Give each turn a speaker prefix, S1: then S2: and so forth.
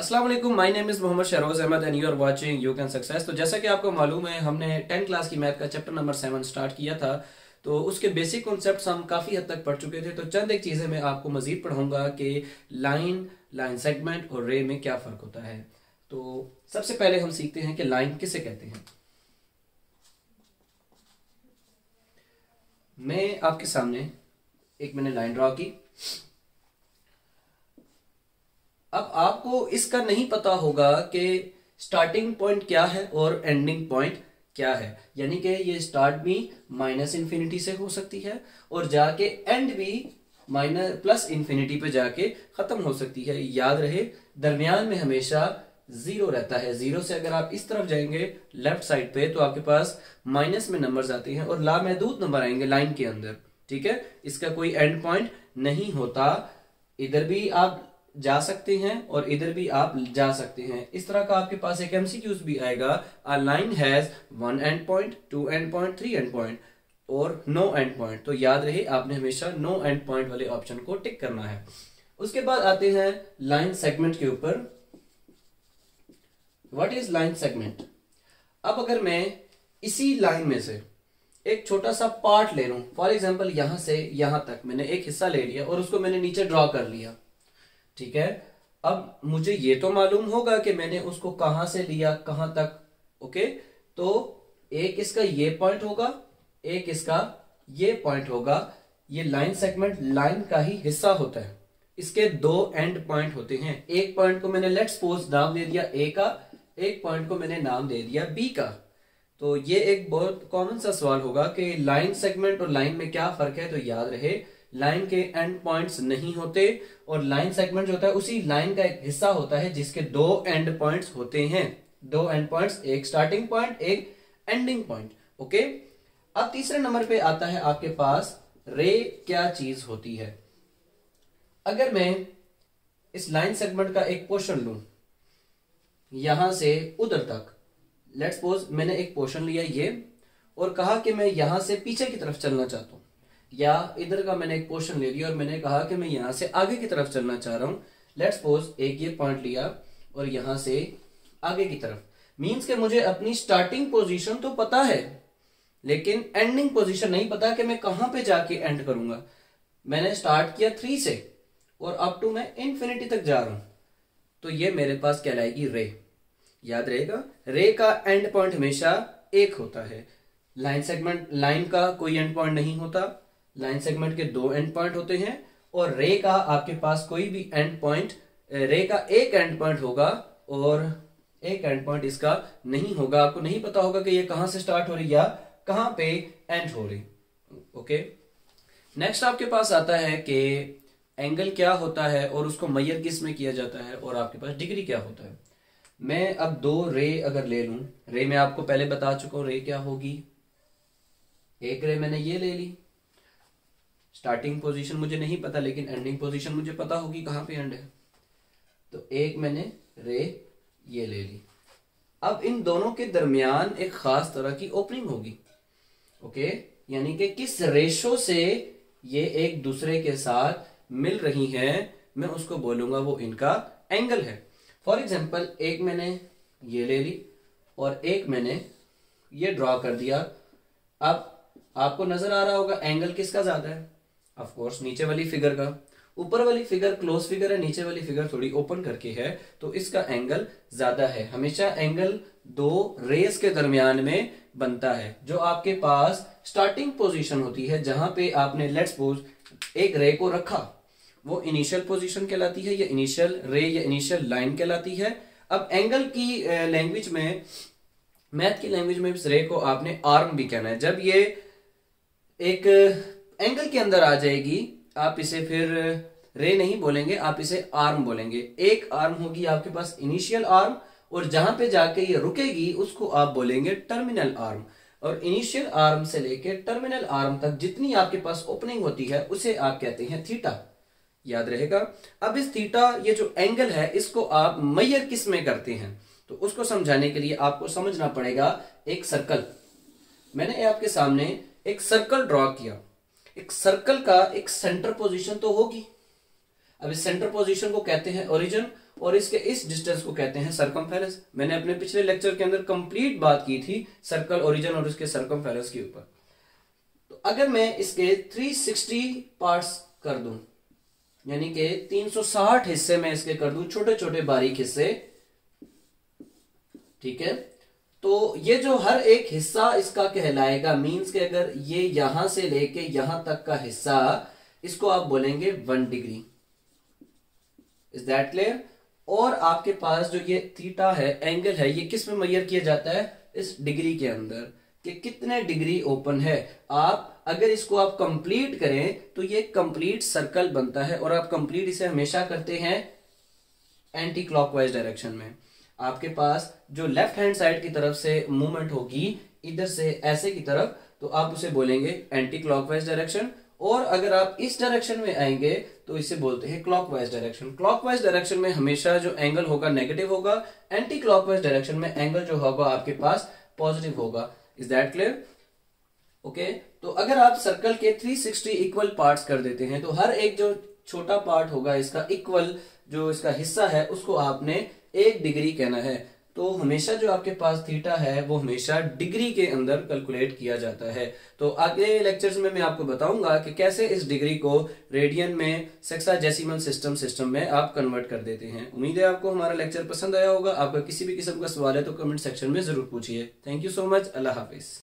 S1: अस्सलाम वालेकुम, my name is Mohammad Shahroz Ahmed and you are watching you can success. तो जैसा कि आपको मालूम है, हमने 10 क्लास की मैथ का चैप्टर नंबर 7 स्टार्ट किया था। तो उसके बेसिक कॉन्सेप्ट्स हम काफ़ी हद तक पढ़ चुके थे। तो चंद एक चीज़ें मैं आपको मजीद पढ़ाऊंगा कि लाइन, लाइन सेगमेंट और रे में क्या फ़र्क होता है। तो सबसे पहले हम सीखते हैं कि लाइन किसे कहते हैं। मैं आपके सामने एक मैंने लाइन ड्रॉ की। अब आपको इसका नहीं पता होगा कि स्टार्टिंग पॉइंट क्या है और एंडिंग पॉइंट क्या है, यानी कि ये स्टार्ट भी माइनस इन्फिनिटी से हो सकती है और जाके एंड भी माइनस प्लस इन्फिनिटी पे जाके खत्म हो सकती है। याद रहे, दरमियान में हमेशा जीरो रहता है। जीरो से अगर आप इस तरफ जाएंगे लेफ्ट साइड पे तो आपके पास माइनस में नंबर्स आते हैं और लामहदूद नंबर आएंगे लाइन के अंदर। ठीक है, इसका कोई एंड पॉइंट नहीं होता। इधर भी आप जा सकते हैं और इधर भी आप जा सकते हैं। इस तरह का आपके पास एक एमसीक्यूज भी आएगा, a line has 1 and point, 2 and point, 3 and point और नो एंड पॉइंट। तो याद रहे, आपने हमेशा नो एंड पॉइंट वाले ऑप्शन को टिक करना है। उसके बाद आते हैं लाइन सेगमेंट के ऊपर। What is line segment? अब अगर मैं इसी लाइन में से एक छोटा सा पार्ट ले लूं, फॉर एग्जाम्पल यहां से यहां तक मैंने एक हिस्सा ले लिया और उसको मैंने नीचे ड्रॉ कर लिया। ठीक है, अब मुझे ये तो मालूम होगा कि मैंने उसको कहां से लिया कहां तक। ओके, तो एक इसका ये पॉइंट होगा, एक इसका ये पॉइंट होगा। ये लाइन सेगमेंट लाइन का ही हिस्सा होता है। इसके दो एंड पॉइंट होते हैं। एक पॉइंट को मैंने लेट्स सपोज नाम दे दिया ए का, एक पॉइंट को मैंने नाम दे दिया बी का। तो ये एक बहुत कॉमन सा सवाल होगा कि लाइन सेगमेंट और लाइन में क्या फर्क है। तो याद रहे, लाइन के एंड पॉइंट्स नहीं होते और लाइन सेगमेंट जो होता है उसी लाइन का एक हिस्सा होता है जिसके दो एंड पॉइंट्स होते हैं। दो एंड पॉइंट्स, एक स्टार्टिंग पॉइंट, एक एंडिंग पॉइंट। ओके, अब तीसरे नंबर पे आता है आपके पास रे क्या चीज होती है। अगर मैं इस लाइन सेगमेंट का एक पोर्शन लूं यहां से उधर तक, लेट्स सपोज मैंने एक पोर्शन लिया ये और कहा कि मैं यहां से पीछे की तरफ चलना चाहता हूं, या इधर का मैंने एक पोर्शन ले लिया और मैंने कहा कि मैं यहां से आगे की तरफ चलना चाह रहा हूं। लेट्स सपोज एक ये पॉइंट लिया और यहां से आगे की तरफ, मींस कि मुझे अपनी स्टार्टिंग पोजीशन तो पता है लेकिन एंडिंग पोजीशन नहीं पता कि मैं कहां पे जाके एंड करूंगा। मैंने स्टार्ट किया 3 से और अप टू मैं इन्फिनिटी तक जा रहा हूं, तो ये मेरे पास कहलाएगी रे। याद रहेगा, रे का एंड पॉइंट हमेशा एक होता है। लाइन सेगमेंट लाइन का कोई एंड पॉइंट नहीं होता, लाइन सेगमेंट के दो एंड पॉइंट होते हैं और रे का आपके पास कोई भी एंड पॉइंट, रे का एक एंड पॉइंट होगा और एक एंड पॉइंट इसका नहीं होगा। आपको नहीं पता होगा कि ये कहां से स्टार्ट हो रही या कहां पे एंड हो रही। ओके, नेक्स्ट आपके पास आता है कि एंगल क्या होता है और उसको मैयर किस में किया जाता है और आपके पास डिग्री क्या होता है। मैं अब दो रे अगर ले लूं, रे में आपको पहले बता चुका हूं रे क्या होगी। एक रे मैंने ये ले ली, स्टार्टिंग पोजीशन मुझे नहीं पता लेकिन एंडिंग पोजीशन मुझे पता होगी कहां पे एंड है। तो एक मैंने रे ये ले ली। अब इन दोनों के दरमियान एक खास तरह की ओपनिंग होगी। ओके, यानी कि किस रेशो से ये एक दूसरे के साथ मिल रही हैं, मैं उसको बोलूंगा वो इनका एंगल है। फॉर एग्जाम्पल एक मैंने ये ले ली और एक मैंने ये ड्रॉ कर दिया। अब आपको नजर आ रहा होगा एंगल किसका ज्यादा है। ऑफ कोर्स नीचे वाली फिगर का। ऊपर वाली फिगर क्लोज फिगर है, नीचे वाली फिगर थोड़ी ओपन करके है, तो इसका एंगल ज्यादा है। हमेशा एंगल दो रेस के दरमियान में बनता है। जो आपके पास स्टार्टिंग पोजीशन होती है जहां पे आपने लेट्स सपोज एक रे को रखा, वो इनिशियल पोजीशन कहलाती है या इनिशियल रे या इनिशियल लाइन कहलाती है। अब एंगल की लैंग्वेज में, मैथ की लैंग्वेज में इस रे को आपने आर्म भी कहना है। जब ये एक एंगल के अंदर आ जाएगी आप इसे फिर रे नहीं बोलेंगे, आप इसे आर्म बोलेंगे। एक आर्म होगी आपके पास इनिशियल आर्म और जहां पे जाके ये रुकेगी उसको आप बोलेंगे टर्मिनल आर्म। और इनिशियल आर्म से लेके टर्मिनल आर्म तक जितनी आपके पास ओपनिंग होती है उसे आप कहते हैं थीटा। याद रहेगा। अब इस थीटा, ये जो एंगल है, इसको आप मैयर किस में करते हैं, तो उसको समझाने के लिए आपको समझना पड़ेगा एक सर्कल। मैंने आपके सामने एक सर्कल ड्रॉ किया। एक सर्कल का एक सेंटर पोजीशन तो होगी। अब इस सेंटर पोजीशन को कहते हैं ओरिजिन और इसके इस डिस्टेंस को कहते हैं सर्कमफेरेंस। मैंने अपने पिछले लेक्चर के अंदर कंप्लीट बात की थी सर्कल ओरिजिन और उसके सर्कमफेरेंस के ऊपर। तो अगर मैं इसके 360 पार्ट्स कर दूं, यानी कि 360 हिस्से में इसके कर दूं, छोटे छोटे बारीक हिस्से, ठीक है, तो ये जो हर एक हिस्सा इसका कहलाएगा, मींस के अगर ये यहां से लेके यहां तक का हिस्सा, इसको आप बोलेंगे 1 डिग्री। Is that clear? और आपके पास जो ये थीटा है, एंगल है, ये किस में मेजर किया जाता है? इस डिग्री के अंदर, कि कितने डिग्री ओपन है। आप अगर इसको आप कंप्लीट करें तो ये कंप्लीट सर्कल बनता है, और आप कंप्लीट इसे हमेशा करते हैं एंटी क्लॉकवाइज डायरेक्शन में। आपके पास जो लेफ्ट हैंड साइड की तरफ से मूवमेंट होगी, इधर से ऐसे की तरफ, तो आप उसे बोलेंगे एंटी क्लॉकवाइज डायरेक्शन। और अगर आप इस डायरेक्शन में आएंगे तो इसे बोलते हैं क्लॉकवाइज डायरेक्शन। क्लॉकवाइज डायरेक्शन में हमेशा जो एंगल होगा नेगेटिव होगा, एंटी क्लॉकवाइज डायरेक्शन में एंगल जो होगा आपके पास पॉजिटिव होगा। Is that clear? ओके, तो अगर आप सर्कल के 360 इक्वल पार्ट्स कर देते हैं, तो हर एक जो छोटा पार्ट होगा इसका इक्वल, जो इसका हिस्सा है, उसको आपने 1 डिग्री कहना है। तो हमेशा जो आपके पास थीटा है वो हमेशा डिग्री के अंदर कैलकुलेट किया जाता है। तो अगले लेक्चर्स में मैं आपको बताऊंगा कि कैसे इस डिग्री को रेडियन में, सेक्साडेसिमल सिस्टम में आप कन्वर्ट कर देते हैं। उम्मीद है आपको हमारा लेक्चर पसंद आया होगा। आपका किसी भी किस्म का सवाल है तो कमेंट सेक्शन में जरूर पूछिए। Thank you so much. Allah Hafiz.